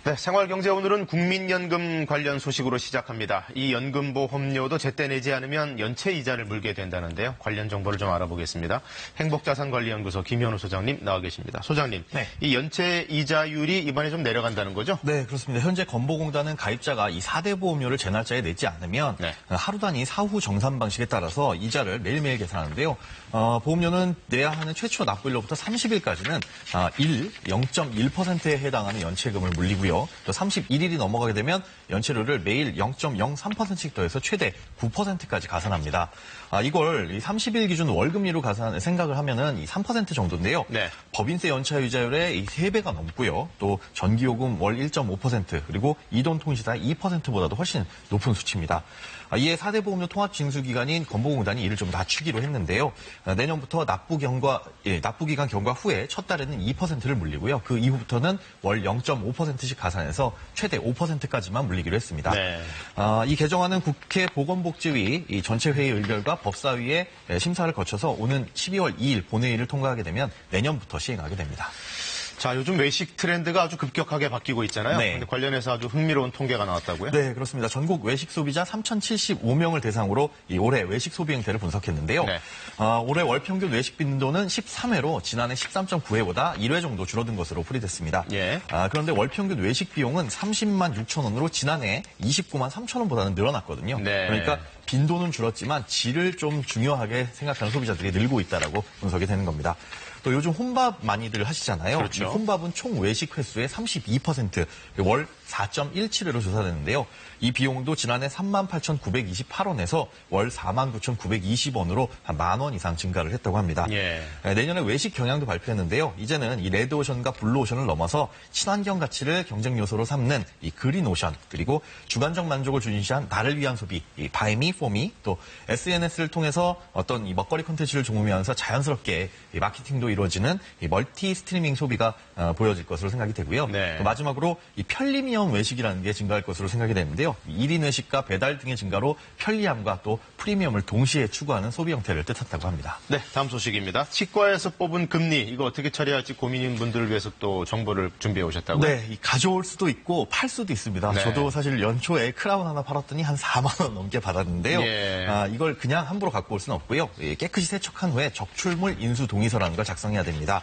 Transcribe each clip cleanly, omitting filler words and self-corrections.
네, 생활경제 오늘은 국민연금 관련 소식으로 시작합니다. 이 연금보험료도 제때 내지 않으면 연체 이자를 물게 된다는데요. 관련 정보를 좀 알아보겠습니다. 행복자산관리연구소 김현우 소장님 나와 계십니다. 소장님, 네. 이 연체 이자율이 이번에 좀 내려간다는 거죠? 네, 그렇습니다. 현재 건보공단은 가입자가 이 4대 보험료를 제날짜에 내지 않으면 하루 단위 사후 정산 방식에 따라서 이자를 매일매일 계산하는데요. 보험료는 내야 하는 최초 납부일로부터 30일까지는 0.1%에 해당하는 연체금을 물리고요. 또 31일이 넘어가게 되면 연체료를 매일 0.03%씩 더해서 최대 9%까지 가산합니다. 이걸 30일 기준 월급리로 생각을 하면은 이 3% 정도인데요. 네. 법인세 연체율자율의 이 3배가 넘고요. 또 전기요금 월 1.5% 그리고 이동통신사 2%보다도 훨씬 높은 수치입니다. 이에 4대 보험료 통합징수기관인 건보공단이 이를 좀 낮추기로 했는데요. 내년부터 납부기간 경과 후에 첫 달에는 2%를 물리고요. 그 이후부터는 월 0.5%씩 가산해서 최대 5%까지만 물리기로 했습니다. 네. 이 개정안은 국회 보건복지위 전체회의 의결과 법사위의 심사를 거쳐서 오는 12월 2일 본회의를 통과하게 되면 내년부터 시행하게 됩니다. 자, 요즘 외식 트렌드가 아주 급격하게 바뀌고 있잖아요. 네. 근데 관련해서 아주 흥미로운 통계가 나왔다고요? 네, 그렇습니다. 전국 외식 소비자 3,075명을 대상으로 이 올해 외식 소비 행태를 분석했는데요. 네. 올해 월 평균 외식 빈도는 13회로 지난해 13.9회보다 1회 정도 줄어든 것으로 풀이됐습니다. 예. 그런데 월 평균 외식 비용은 30만 6천 원으로 지난해 29만 3천 원보다는 늘어났거든요. 네. 그러니까 빈도는 줄었지만 질을 좀 중요하게 생각하는 소비자들이 늘고 있다라고 분석이 되는 겁니다. 또 요즘 혼밥 많이들 하시잖아요. 그렇죠. 이 혼밥은 총 외식 횟수의 32%, 월 4.17회로 조사되는데요. 이 비용도 지난해 38,928원에서 월 49,920원으로 한 만 원 이상 증가를 했다고 합니다. 예. 내년에 외식 경향도 발표했는데요. 이제는 이 레드오션과 블루오션을 넘어서 친환경 가치를 경쟁 요소로 삼는 이 그린오션, 그리고 주관적 만족을 중시한 나를 위한 소비, 이 바이미 포미, 또 SNS를 통해서 어떤 이 먹거리 콘텐츠를 종으면서 자연스럽게 이 마케팅도 이루어지는 이 멀티 스트리밍 소비가 보여질 것으로 생각이 되고요. 네. 또 마지막으로 이 편리미엄 외식이라는 게 증가할 것으로 생각이 되는데요. 1인 외식과 배달 등의 증가로 편리함과 또 프리미엄을 동시에 추구하는 소비 형태를 뜻한다고 합니다. 네, 다음 소식입니다. 치과에서 뽑은 금리, 이거 어떻게 처리할지 고민인 분들을 위해서 또 정보를 준비해 오셨다고요? 네, 이 가져올 수도 있고 팔 수도 있습니다. 네. 저도 사실 연초에 크라운 하나 팔았더니 한 4만 원 넘게 받았는데요. 예. 이걸 그냥 함부로 갖고 올 수는 없고요. 깨끗이 세척한 후에 적출물 인수 동의서라는 걸 작성해야 됩니다.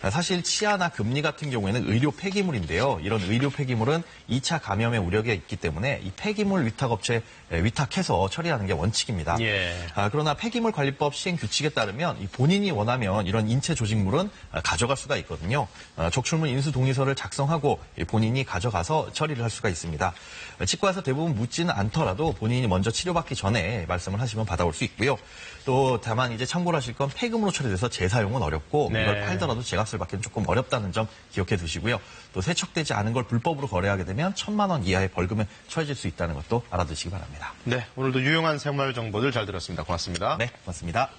사실 치아나 금리 같은 경우에는 의료 폐기물인데요. 이런 의료 폐기물은 2차 감염의 우려가 있기 때문에 이 폐기물 위탁업체에 위탁해서 처리하는 게 원칙입니다. 예. 그러나 폐기물관리법 시행 규칙에 따르면 이 본인이 원하면 이런 인체 조직물은 가져갈 수가 있거든요. 적출물 인수 동의서를 작성하고 본인이 가져가서 처리를 할 수가 있습니다. 치과에서 대부분 묻지는 않더라도 본인이 먼저 치료받기 전에 말씀을 하시면 받아올 수 있고요. 또 다만 이제 참고를 하실 건 폐금으로 처리돼서 재사용은 어렵고 네. 이걸 팔더라도 제값을 받기는 조금 어렵다는 점 기억해 두시고요. 또 세척되지 않은 걸 불법으로 거래하게 되면 1,000만 원 이하의 벌금에 처해질 수 있다는 것도 알아두시기 바랍니다. 네, 오늘도 유용한 생활 정보들 잘 들었습니다. 고맙습니다. 네, 고맙습니다.